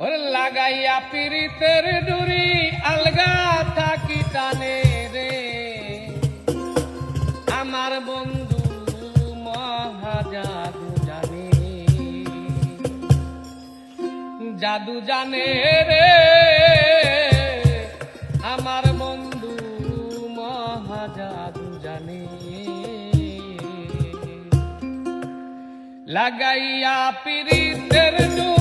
ওরে লাগাইয়া পিরিতের ডুরি আলগা থাকি টানে রে আমার বন্ধু মহাজাদু জানে, জাদু জানে রে আমার বন্ধু মহাজাদু জানে। লাগাইয়া পিরিতের ডুরি